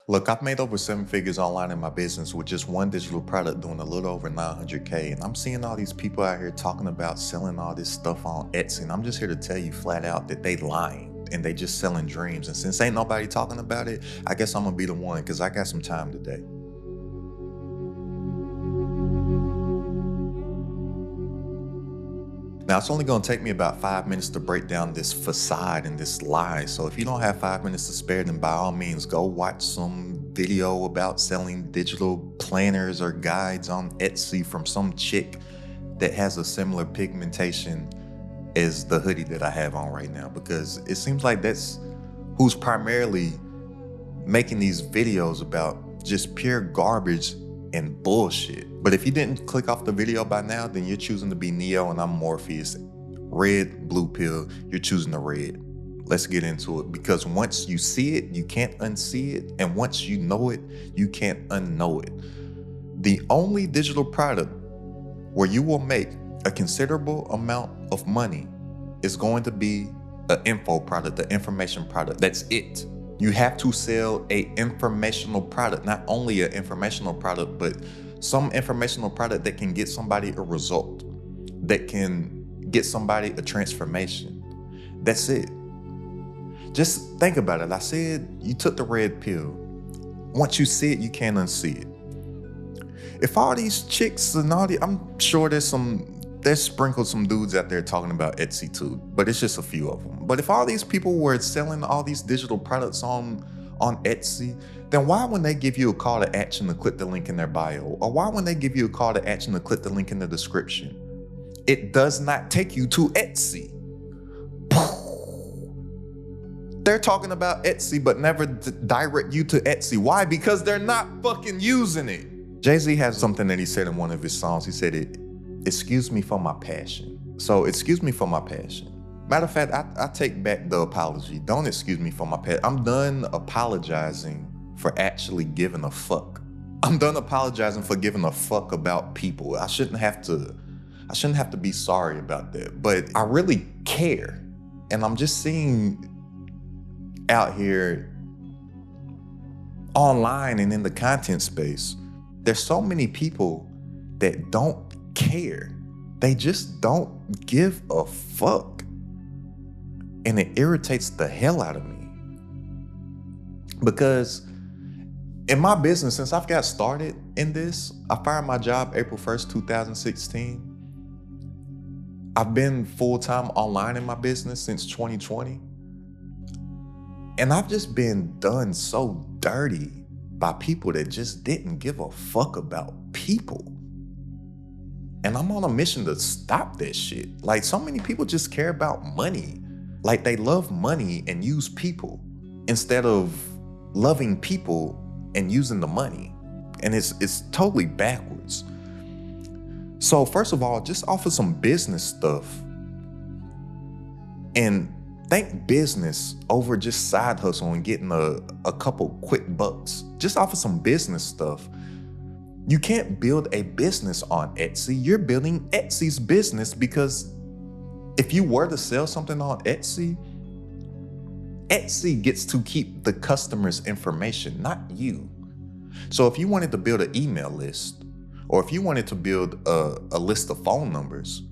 Look, I've made over 7 figures online in my business with just one digital product doing a little over 900K. And I'm seeing all these people out here talking about selling all this stuff on Etsy. And I'm just here to tell you flat out that they lying and they just selling dreams. And since ain't nobody talking about it, I guess I'm gonna be the one because I got some time today. Now, it's only going to take me about 5 minutes to break down this facade and this lie. So if you don't have 5 minutes to spare, then by all means, go watch some video about selling digital planners or guides on Etsy from some chick that has a similar pigmentation as the hoodie that I have on right now, because it seems like that's who's primarily making these videos about just pure garbage and bullshit. But if you didn't click off the video by now, then you're choosing to be Neo and I'm Morpheus. Red, blue pill, you're choosing the red. Let's get into it, because once you see it, you can't unsee it. And once you know it, you can't unknow it. The only digital product where you will make a considerable amount of money is going to be an info product, an information product. That's it. You have to sell an informational product, not only an informational product, but some informational product that can get somebody a result, that can get somebody a transformation. That's it. Just think about it. I said you took the red pill. Once you see it, you can't unsee it. If all these chicks and all the, I'm sure there's sprinkled some dudes out there talking about Etsy too, but it's just a few of them. But if all these people were selling all these digital products on Etsy, then why when they give you a call to action to click the link in their bio, or why when they give you a call to action to click the link in the description, it does not take you to Etsy? They're talking about Etsy, but never direct you to Etsy. Why? Because they're not fucking using it. Jay-Z has something that he said in one of his songs. He said, excuse me for my passion. So excuse me for my passion. Matter of fact, I take back the apology. Don't excuse me for my passion. I'm done apologizing for actually giving a fuck. I'm done apologizing for giving a fuck about people. I shouldn't have to be sorry about that, but I really care. And I'm just seeing out here online and in the content space, there's so many people that don't care. They just don't give a fuck. And it irritates the hell out of me. Because in my business, since I've got started in this, I fired my job April 1st, 2016. I've been full-time online in my business since 2020. And I've just been done so dirty by people that just didn't give a fuck about people. And I'm on a mission to stop that shit. Like, so many people just care about money. Like, they love money and use people instead of loving people and using the money. And it's totally backwards. So first of all, just offer some business stuff and think business over just side hustle and getting a couple quick bucks. Just offer some business stuff. You can't build a business on Etsy. You're building Etsy's business, because if you were to sell something on Etsy, Etsy gets to keep the customer's information, not you. So if you wanted to build an email list, or if you wanted to build a list of phone numbers,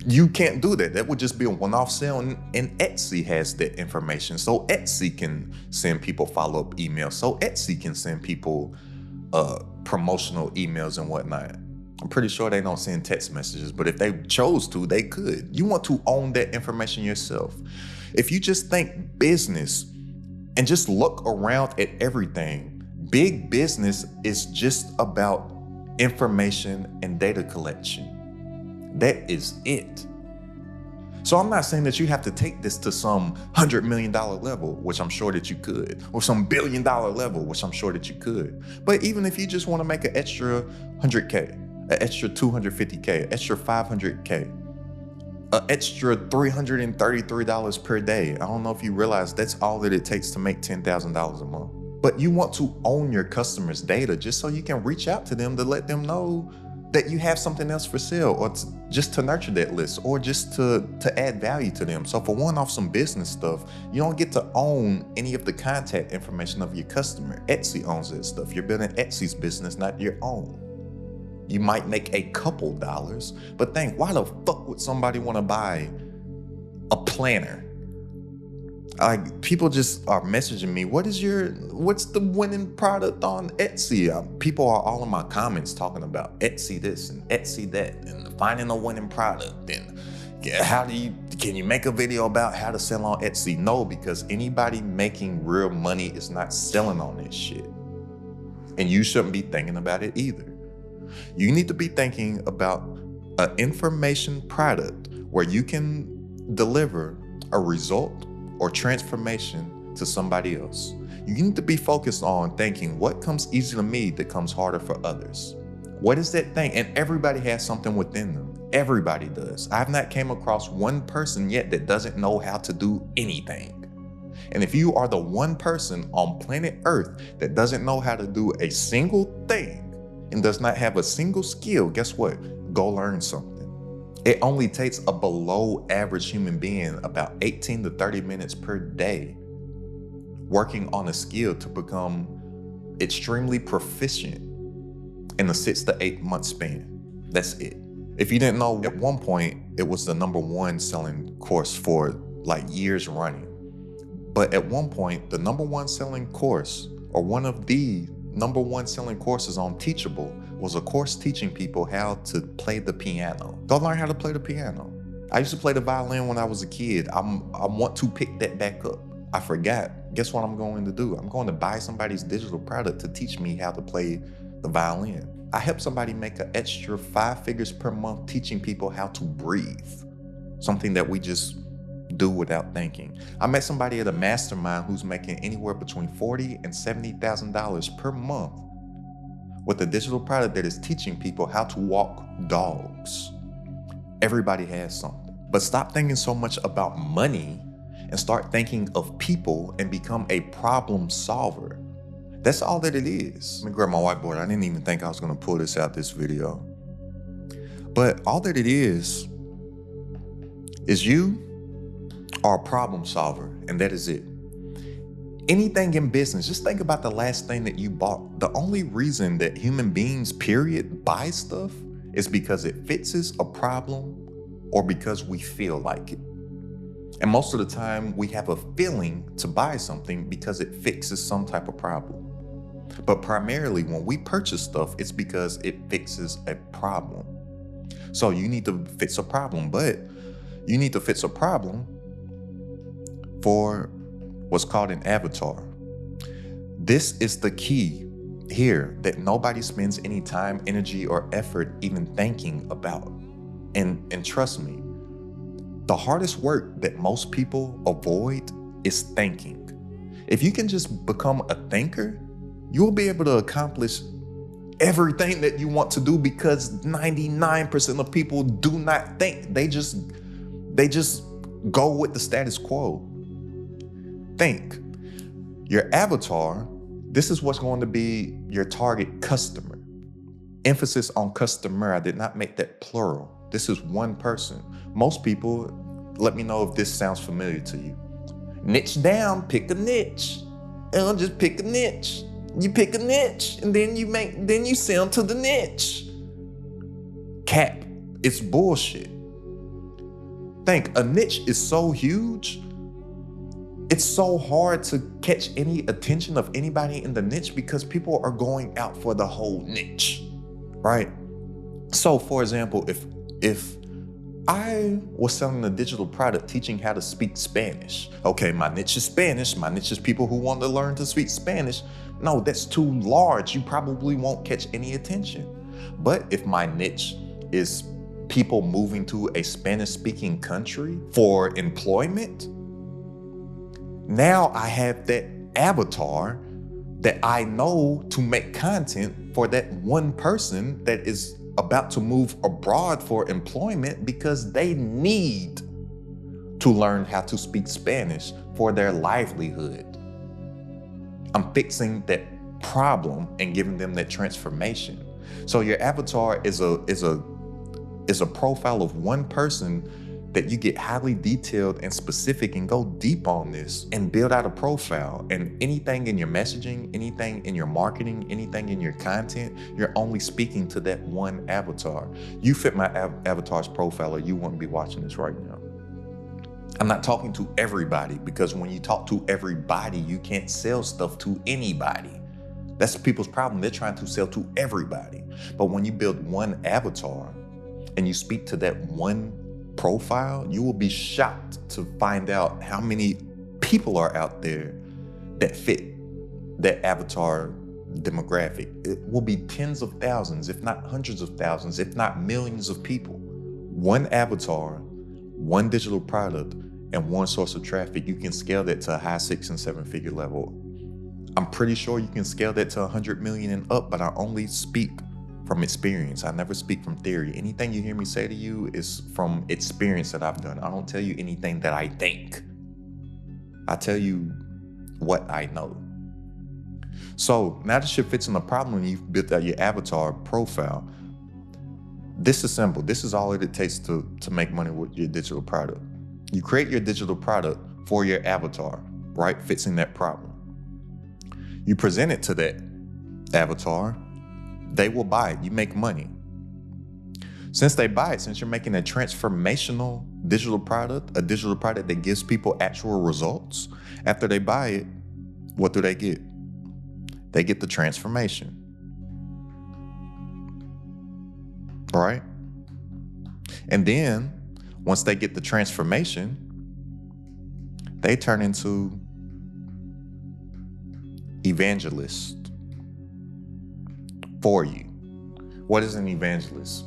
you can't do that. That would just be a one-off sale, and Etsy has that information. So Etsy can send people follow-up emails. So Etsy can send people promotional emails and whatnot. I'm pretty sure they don't send text messages, but if they chose to, they could. You want to own that information yourself. If you just think business and just look around at everything, big business is just about information and data collection. That is it. So I'm not saying that you have to take this to some $100 million level, which I'm sure that you could, or some $1 billion level, which I'm sure that you could. But even if you just want to make an extra 100K, an extra 250K, an extra 500K, an extra $333 per day. I don't know if you realize that's all that it takes to make $10,000 a month. But you want to own your customers' data just so you can reach out to them to let them know that you have something else for sale, or just to nurture that list, or just to add value to them. So for one-off some business stuff, you don't get to own any of the contact information of your customer. Etsy owns that stuff. You're building Etsy's business, not your own. You might make a couple dollars, but think, why the fuck would somebody want to buy a planner? Like, people just are messaging me, what's the winning product on Etsy? People are all in my comments talking about Etsy this and Etsy that and finding a winning product. And can you make a video about how to sell on Etsy? No, because anybody making real money is not selling on this shit. And you shouldn't be thinking about it either. You need to be thinking about an information product where you can deliver a result or transformation to somebody else. You need to be focused on thinking, what comes easy to me that comes harder for others? What is that thing? And everybody has something within them. Everybody does. I've not came across one person yet that doesn't know how to do anything. And if you are the one person on planet Earth that doesn't know how to do a single thing and does not have a single skill, guess what? Go learn something. It only takes a below average human being about 18 to 30 minutes per day working on a skill to become extremely proficient in a 6 to 8 month span. That's it. If you didn't know, at one point, it was the #1 selling course for like years running. But at one point, the #1 selling course, or one of the #1 selling courses on Teachable, was a course teaching people how to play the piano. Go learn how to play the piano. I used to play the violin when I was a kid. I want to pick that back up. I forgot. Guess what I'm going to do? I'm going to buy somebody's digital product to teach me how to play the violin. I helped somebody make an extra 5 figures per month teaching people how to breathe. Something that we just do without thinking. I met somebody at a mastermind who's making anywhere between $40,000 and $70,000 per month with a digital product that is teaching people how to walk dogs. Everybody has something. But stop thinking so much about money and start thinking of people and become a problem solver. That's all that it is. Let me grab my whiteboard. I didn't even think I was gonna pull this out this video. But all that it is you are a problem solver, and that is it. Anything in business, just think about the last thing that you bought. The only reason that human beings, period, buy stuff is because it fixes a problem or because we feel like it. And most of the time, we have a feeling to buy something because it fixes some type of problem. But primarily, when we purchase stuff, it's because it fixes a problem. So you need to fix a problem, but you need to fix a problem for what's called an avatar. This is the key here that nobody spends any time, energy, or effort even thinking about. And trust me, the hardest work that most people avoid is thinking. If you can just become a thinker, you'll be able to accomplish everything that you want to do, because 99% of people do not think. They just go with the status quo. Think. Your avatar, this is what's going to be your target customer. Emphasis on customer. I did not make that plural. This is one person. Most people, let me know if this sounds familiar to you. Niche down, pick a niche. Just pick a niche. You pick a niche, and then you sell to the niche. Cap. It's bullshit. Think, a niche is so huge. It's so hard to catch any attention of anybody in the niche because people are going out for the whole niche, right? So for example, if I was selling a digital product teaching how to speak Spanish, okay, my niche is Spanish, my niche is people who want to learn to speak Spanish. No, that's too large. You probably won't catch any attention. But if my niche is people moving to a Spanish-speaking country for employment, now I have that avatar that I know to make content for that one person that is about to move abroad for employment because they need to learn how to speak Spanish for their livelihood. I'm fixing that problem and giving them that transformation. So your avatar is a profile of one person that you get highly detailed and specific and go deep on this and build out a profile. And anything in your messaging, anything in your marketing, anything in your content, you're only speaking to that one avatar. You fit my avatar's profile or you wouldn't be watching this right now. I'm not talking to everybody, because when you talk to everybody, you can't sell stuff to anybody. That's people's problem. They're trying to sell to everybody. But when you build one avatar and you speak to that one profile, you will be shocked to find out how many people are out there that fit that avatar demographic. It will be tens of thousands, if not hundreds of thousands, if not millions of people. One avatar, one digital product, and one source of traffic. You can scale that to a high 6 and 7 figure level. I'm pretty sure you can scale that to 100 million and up, but I only speak from experience. I never speak from theory. Anything you hear me say to you is from experience that I've done. I don't tell you anything that I think. I tell you what I know. So now that you're fixing the problem and you've built out your avatar profile, this is simple. This is all it takes to make money with your digital product. You create your digital product for your avatar, right? Fixing that problem. You present it to that avatar. They will buy it. You make money. Since they buy it, since you're making a transformational digital product, a digital product that gives people actual results, after they buy it, what do they get? They get the transformation. Right? And then once they get the transformation, they turn into evangelists for you. What is an evangelist?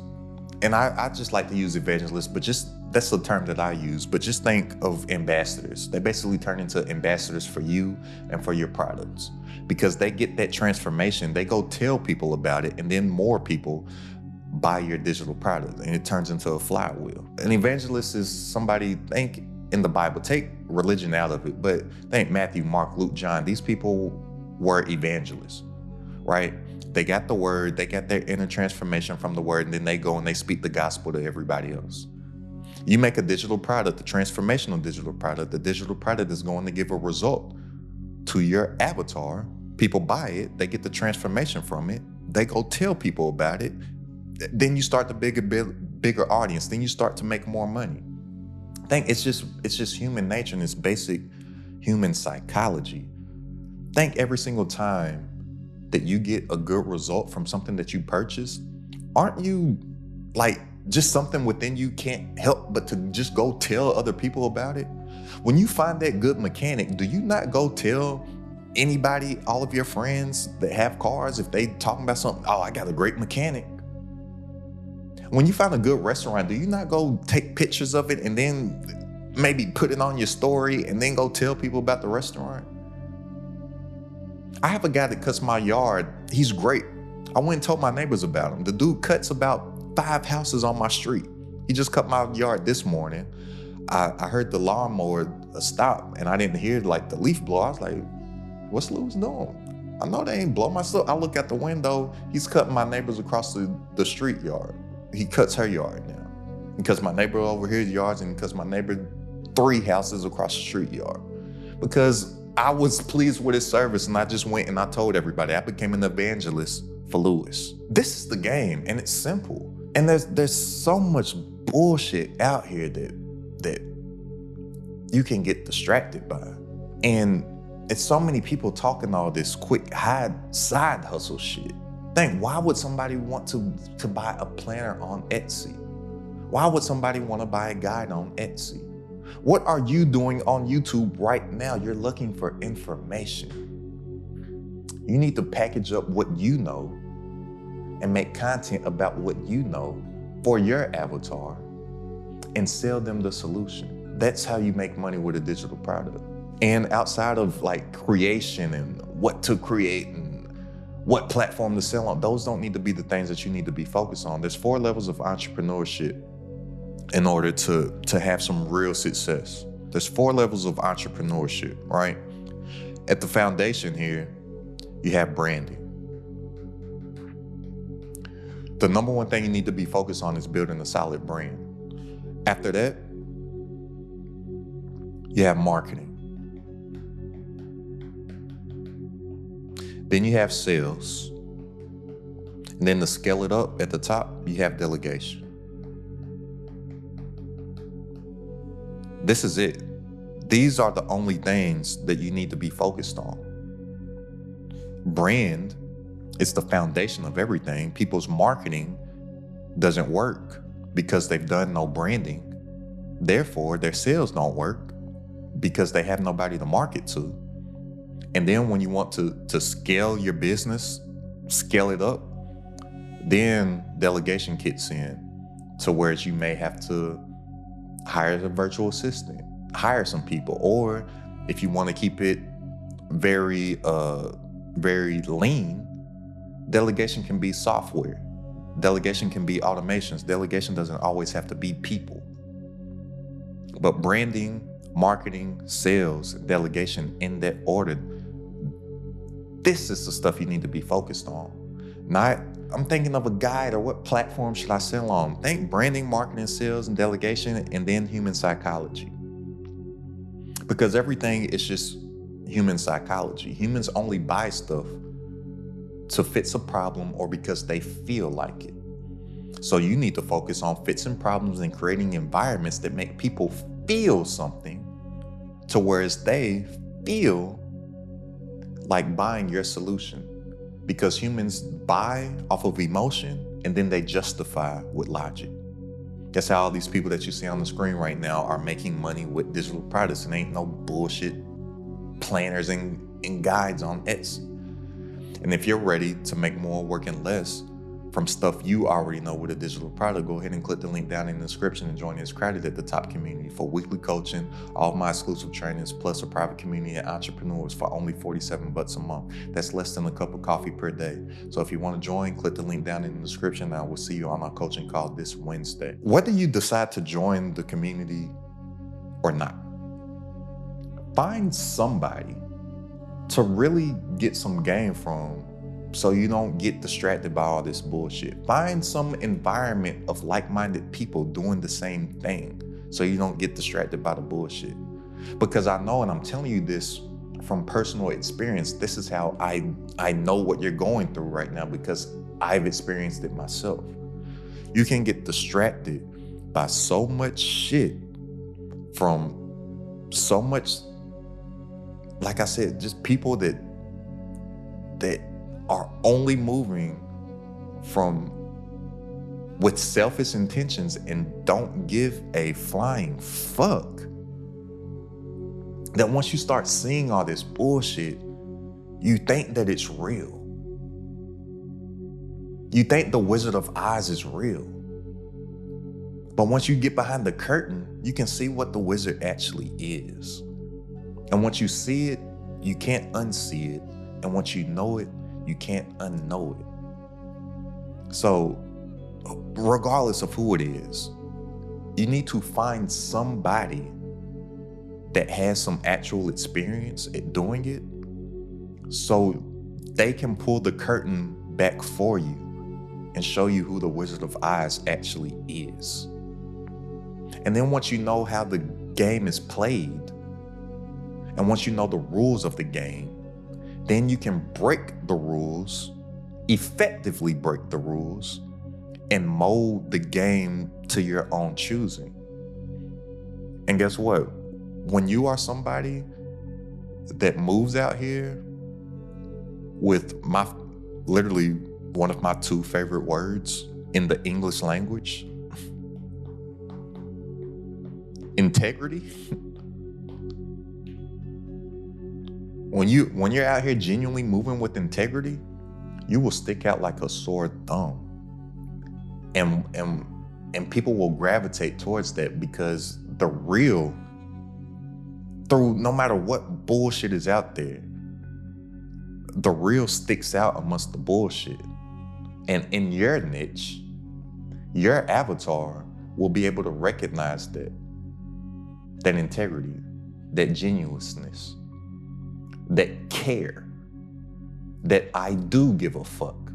And I just like to use evangelist, but that's the term that I use, but just think of ambassadors. They basically turn into ambassadors for you and for your products, because they get that transformation. They go tell people about it, and then more people buy your digital product, and it turns into a flywheel. An evangelist is somebody, think in the Bible, take religion out of it, but think Matthew, Mark, Luke, John. These people were evangelists, right? They got the word, they got their inner transformation from the word, and then they go and they speak the gospel to everybody else. You make a digital product, a transformational digital product. The digital product is going to give a result to your avatar. People buy it, they get the transformation from it, they go tell people about it. Then you start the bigger audience. Then you start to make more money. I think it's just human nature and it's basic human psychology. Think every single time that you get a good result from something that you purchase, aren't you like, just something within you can't help but to just go tell other people about it? When you find that good mechanic, do you not go tell anybody, all of your friends that have cars, if they talking about something, oh, I got a great mechanic? When you find a good restaurant, do you not go take pictures of it and then maybe put it on your story and then go tell people about the restaurant? I have a guy that cuts my yard. He's great. I went and told my neighbors about him. The dude cuts about 5 houses on my street. He just cut my yard this morning. I heard the lawnmower stop and I didn't hear like the leaf blow. I was like, what's Lewis doing? I know they ain't blow my stuff. I look out the window. He's cutting my neighbors across the street yard. He cuts her yard now. He cuts my neighbor over here's yards, and he cuts my neighbor 3 houses across the street yard. Because I was pleased with his service and I just went and I told everybody. I became an evangelist for Lewis. This is the game, and it's simple. And there's so much bullshit out here that you can get distracted by. And it's so many people talking all this quick side hustle shit. Think, why would somebody want to buy a planner on Etsy? Why would somebody want to buy a guide on Etsy? What are you doing on YouTube right now? You're looking for information. You need to package up what you know and make content about what you know for your avatar and sell them the solution. That's how you make money with a digital product. And outside of like creation and what to create and what platform to sell on, those don't need to be the things that you need to be focused on. There's 4 levels of entrepreneurship in order to have some real success. There's 4 levels of entrepreneurship, right? At the foundation here, you have branding. The number one thing you need to be focused on is building a solid brand. After that, you have marketing. Then you have sales. And then to scale it up at the top, you have delegation. This is it. These are the only things that you need to be focused on. Brand is the foundation of everything. People's marketing doesn't work because they've done no branding. Therefore, their sales don't work because they have nobody to market to. And then when you want to scale your business, scale it up, then delegation kicks in to where you may have to hire a virtual assistant, hire some people, or if you want to keep it very lean, delegation can be software. Delegation can be automations. Delegation doesn't always have to be people. But branding, marketing, sales, delegation in that order, this is the stuff you need to be focused on. Not, I'm thinking of a guide or what platform should I sell on? Think branding, marketing, sales, and delegation, and then human psychology. Because everything is just human psychology. Humans only buy stuff to fix a problem or because they feel like it. So you need to focus on fixing problems and creating environments that make people feel something to whereas they feel like buying your solution. Because humans buy off of emotion and then they justify with logic. That's how all these people that you see on the screen right now are making money with digital products, and ain't no bullshit planners and guides on Etsy. And if you're ready to make more working less from stuff you already know with a digital product, go ahead and click the link down in the description and join this Crowded at the Top community for weekly coaching, all of my exclusive trainings, plus a private community of entrepreneurs for only $47 a month. That's less than a cup of coffee per day. So if you want to join, click the link down in the description, and I will see you on our coaching call this Wednesday. Whether you decide to join the community or not, find somebody to really get some gain from, so you don't get distracted by all this bullshit. Find some environment of like-minded people doing the same thing so you don't get distracted by the bullshit. Because I know, and I'm telling you this from personal experience, this is how I know what you're going through right now because I've experienced it myself. You can get distracted by so much shit from so much, like I said, just people that are only moving with selfish intentions and don't give a flying fuck. That once you start seeing all this bullshit, you think that it's real. You think the Wizard of Oz is real. But once you get behind the curtain, you can see what the wizard actually is. And once you see it, you can't unsee it. And once you know it, you can't unknow it. So regardless of who it is, you need to find somebody that has some actual experience at doing it so they can pull the curtain back for you and show you who the Wizard of Oz actually is. And then once you know how the game is played, and once you know the rules of the game, then you can break the rules, effectively break the rules, and mold the game to your own choosing. And guess what? When you are somebody that moves out here with literally one of my two favorite words in the English language, integrity. When you're out here genuinely moving with integrity, you will stick out like a sore thumb. And people will gravitate towards that because the real, through no matter what bullshit is out there, the real sticks out amongst the bullshit. And in your niche, your avatar will be able to recognize that integrity, that genuineness, that care, that I do give a fuck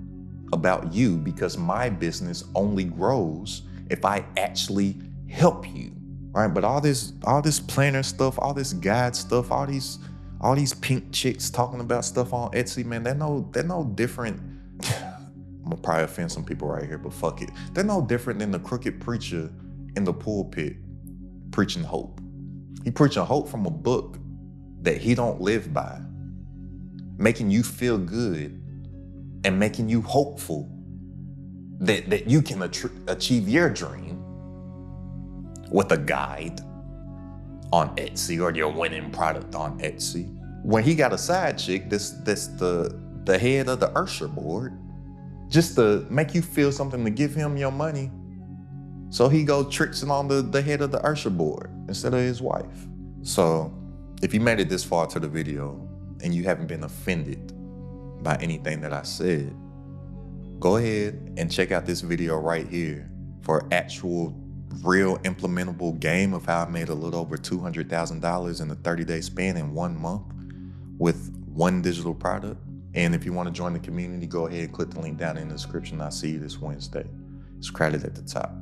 about you because my business only grows if I actually help you. Right? But all this planner stuff, all this guide stuff, all these pink chicks talking about stuff on Etsy, man, they're no different. I'm gonna probably offend some people right here, but fuck it. They're no different than the crooked preacher in the pulpit preaching hope. He preaching hope from a book that he don't live by, making you feel good and making you hopeful that you can achieve your dream with a guide on Etsy or your winning product on Etsy. When he got a side chick, that's the head of the Usher board, just to make you feel something to give him your money. So he go tricksing on the head of the Usher board instead of his wife. So if you made it this far to the video and you haven't been offended by anything that I said, go ahead and check out this video right here for actual real implementable game of how I made a little over $200,000 in a 30-day span in 1 month with one digital product. And if you want to join the community, go ahead and click the link down in the description. I'll see you this Wednesday. It's crowded at the top.